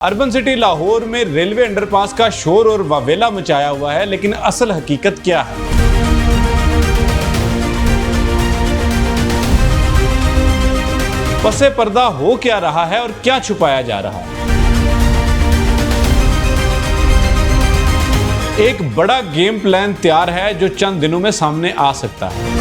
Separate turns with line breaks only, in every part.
Urban city Lahore में railway underpass का शोर और वावेला मचाया हुआ है, लेकिन असल हकीकत क्या है? पसे पर्दा हो क्या रहा है और क्या छुपाया जा रहा है? एक बड़ा गेम प्लान तैयार है जो चंद दिनों में सामने आ सकता है।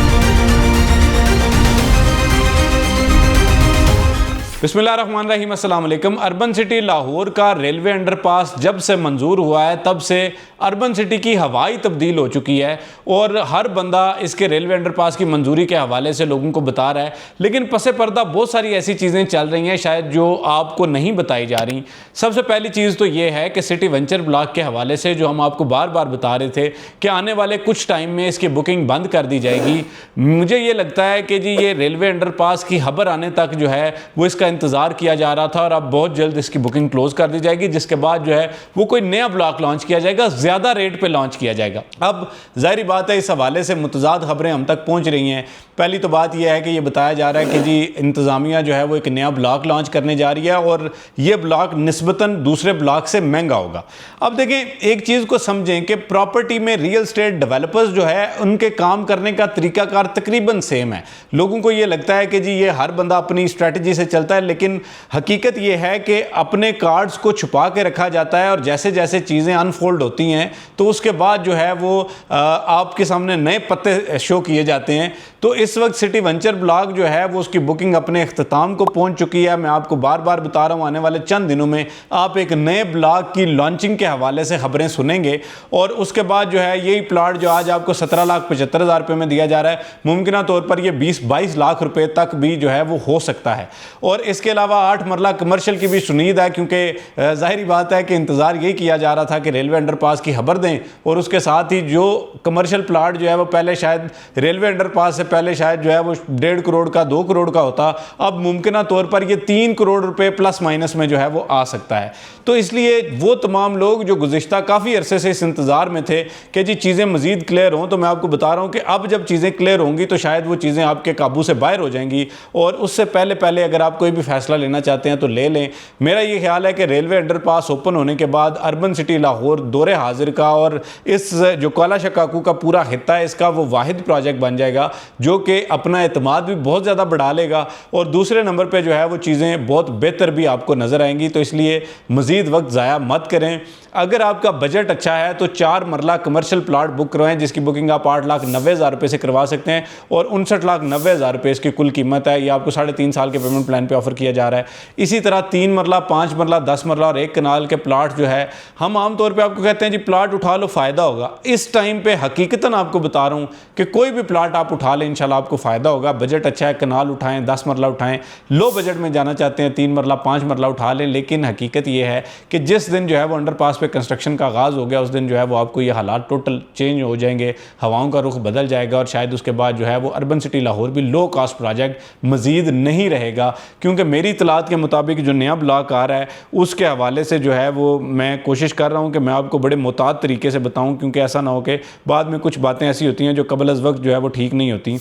बिस्मिल्लाहिर्रहमानिर्रहीम, अस्सलाम वालेकुम। अर्बन सिटी लाहौर का रेलवे अंडरपास जब से मंजूर हुआ है तब से अर्बन सिटी की हवाई तब्दील हो चुकी है और हर बंदा इसके रेलवे अंडरपास की मंजूरी के हवाले से लोगों को बता रहा है, लेकिन पसे पर्दा बहुत सारी ऐसी चीज़ें चल रही हैं शायद जो आपको नहीं बताई जा रही। सबसे पहली चीज़ तो ये है कि सिटी वेंचर ब्लॉक के हवाले से जो हम आपको बार बार बता रहे थे कि आने वाले कुछ टाइम में इसकी बुकिंग बंद कर दी जाएगी। मुझे ये लगता है कि जी ये रेलवे अंडरपास की खबर आने तक जो है वो इसका इंतज़ार किया जा रहा था और अब बहुत जल्द इसकी बुकिंग क्लोज कर दी जाएगी, जिसके बाद जो है वो कोई नया ब्लॉक लॉन्च किया जाएगा, ज़्यादा रेट पे लॉन्च किया जाएगा। अब जाहिर बात है इस हवाले से मुतज़ाद खबरें हम तक पहुंच रही हैं। पहली तो बात यह है कि ये बताया जा रहा है कि जी इंतज़ामिया जो है वो एक नया ब्लॉक लॉन्च करने जा रही है और ये ब्लॉक निस्बतन दूसरे ब्लॉक से महंगा होगा। अब देखें, एक चीज़ को समझें कि प्रॉपर्टी में रियल स्टेट डेवलपर्स जो है उनके काम करने का तरीकाकार तकरीबन सेम है। लोगों को ये लगता है कि जी ये हर बंदा अपनी स्ट्रैटेजी से चलता है, लेकिन हकीकत ये है कि अपने कार्ड्स को छुपा के रखा जाता है और जैसे जैसे चीज़ें अनफोल्ड होती हैं तो उसके बाद जो है वो आपके सामने नए पत्ते शो किए जाते हैं। तो इस वक्त सिटी वेंचर ब्लॉक जो है वो उसकी बुकिंग अपने इख्तिताम को पहुंच चुकी है। मैं आपको बार बार बता रहा हूं, आने वाले चंद दिनों में आप एक नए ब्लॉक की लॉन्चिंग के हवाले से खबरें सुनेंगे और उसके बाद जो है यही प्लाट जो आज आपको 17,75,000 रुपये में दिया जा रहा है, मुमकिन तौर पर यह 20-22 लाख रुपए तक भी जो है वो हो सकता है। और इसके अलावा 8 मरला कमर्शियल की भी उम्मीद है, क्योंकि जाहिर बात है कि इंतज़ार यही किया जा रहा था कि रेलवे अंडरपास की खबर दें और उसके साथ ही जो कमर्शियल प्लाट जो है वो पहले शायद रेलवे अंडरपास से पहले शायद जो है वो 1.5 करोड़ का 2 करोड़ का होता, अब मुमकिन तौर पर ये 3 करोड़ रुपए प्लस माइनस में जो है वो आ सकता है। तो इसलिए वो तमाम लोग जो गुज़िश्ता काफ़ी अरसे से इस इंतज़ार में थे कि जी चीज़ें मज़ीद क्लियर हों, तो मैं आपको बता रहा हूँ कि अब जब चीज़ें क्लियर होंगी तो शायद वो चीज़ें आपके काबू से बाहर हो जाएंगी और उससे पहले पहले अगर आप कोई भी फैसला लेना चाहते हैं तो ले लें। मेरा ये ख्याल है कि रेलवे अंडरपास ओपन होने के बाद अर्बन सिटी लाहौर दौरे हाजिर का और इस जो काला शकाकू का पूरा हिस्सा है इसका वो वाहिद प्रोजेक्ट बन जाएगा जो कि अपना एतमाद भी बहुत ज़्यादा बढ़ा लेगा और दूसरे नंबर पे जो है वो चीज़ें बहुत बेहतर भी आपको नज़र आएंगी। तो इसलिए मज़ीद वक्त ज़ाया मत करें। अगर आपका बजट अच्छा है तो 4 मरला कमर्शियल प्लाट बुक करवाएं, जिसकी बुकिंग आप 8,90,000 रुपये से करवा सकते हैं और 59,90,000 रुपये इसकी कुल कीमत है। ये आपको 3.5 साल के पेमेंट प्लान पे ऑफर किया जा रहा है। इसी तरह 3 मरला, 5 मरला, 10 मरला और 1 कनाल के प्लाट जो है हम आमतौर पर आपको कहते हैं जी प्लाट उठा लो फ़ायदा होगा। इस टाइम पर हकीकतन आपको बता रहा हूँ कि कोई भी प्लाट आप उठा लें इंशाल्लाह आपको फ़ायदा होगा। बजट अच्छा है, कनाल उठाएँ, 10 मरला उठाएँ, लो बजट में जाना चाहते हैं 3 मरला, 5 मरला उठा लें। लेकिन हकीकत ये है कि जिस दिन जो है वो अंडरपास पे कंस्ट्रक्शन का आगाज़ हो गया उस दिन जो है वो आपको ये हालात टोटल चेंज हो जाएंगे, हवाओं का रुख बदल जाएगा और शायद उसके बाद जो है वो अर्बन सिटी लाहौर भी लो कास्ट प्रोजेक्ट मज़ीद नहीं रहेगा। क्योंकि मेरी इतलात के मुताबिक जो नया ब्लॉक आ रहा है उसके हवाले से जो है वो मैं कोशिश कर रहा हूँ कि मैं आपको बड़े मुताद तरीके से बताऊँ, क्योंकि ऐसा ना हो कि बाद में कुछ बातें ऐसी होती हैं जो कबल अज़ वक्त जो है वो ठीक नहीं होती।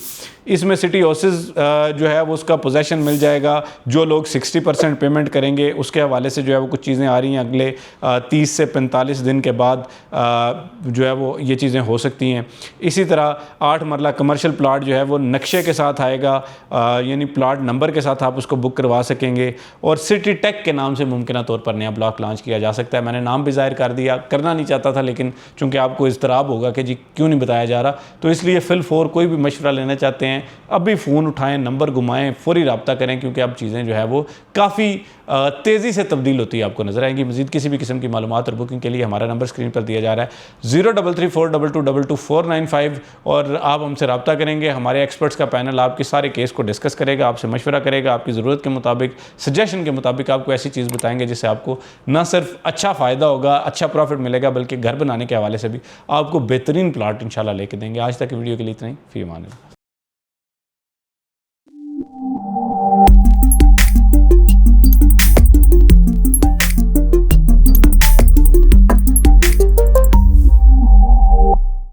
इसमें सिटी हाउसेस जो है वो उसका पोजेसन मिल जाएगा। जो लोग 60% पेमेंट करेंगे उसके हवाले से जो है वो कुछ चीज़ें आ रही हैं अगले 30 से 45 दिन के बाद जो है वो ये चीज़ें हो सकती हैं। इसी तरह 8 मरला कमर्शियल प्लाट जो है वो नक्शे के साथ आएगा, यानी प्लाट नंबर के साथ आप उसको बुक करवा सकेंगे और सिटी टेक के नाम से मुमकिन तौर पर नया ब्लॉक लॉन्च किया जा सकता है। मैंने नाम भी ज़ाहिर कर दिया, करना नहीं चाहता था लेकिन चूँकि आपको इज़्तराब होगा कि जी क्यों नहीं बताया जा रहा, तो इसलिए फिल कोई भी मशवरा लेना चाहते हैं अभी फ़ोन उठाएं, नंबर घुमाएं, फौरी रब्ता करें, क्योंकि अब चीज़ें जो है वो काफ़ी तेज़ी से तब्दील होती है आपको नज़र आएंगी। मज़ीद किसी भी किस्म की मालूमात और बुकिंग के लिए हमारा नंबर स्क्रीन पर दिया जा रहा है 033422222495 और आप हमसे रब्ता करेंगे। हमारे एक्सपर्ट्स का पैनल आपके सारे केस को डिस्कस करेगा, आपसे मशवरा करेगा, आपकी ज़रूरत के मुताबिक, सजेशन के मुताबिक आपको ऐसी चीज़ बताएंगे जिससे आपको न सिर्फ अच्छा फ़ायदा होगा, अच्छा प्रॉफिट मिलेगा, बल्कि घर बनाने के हवाले से भी आपको बेहतरीन प्लाट इंशाल्लाह लेके देंगे। आज तक वीडियो के लिए इतना ही। फ़ी अमान अल्लाह।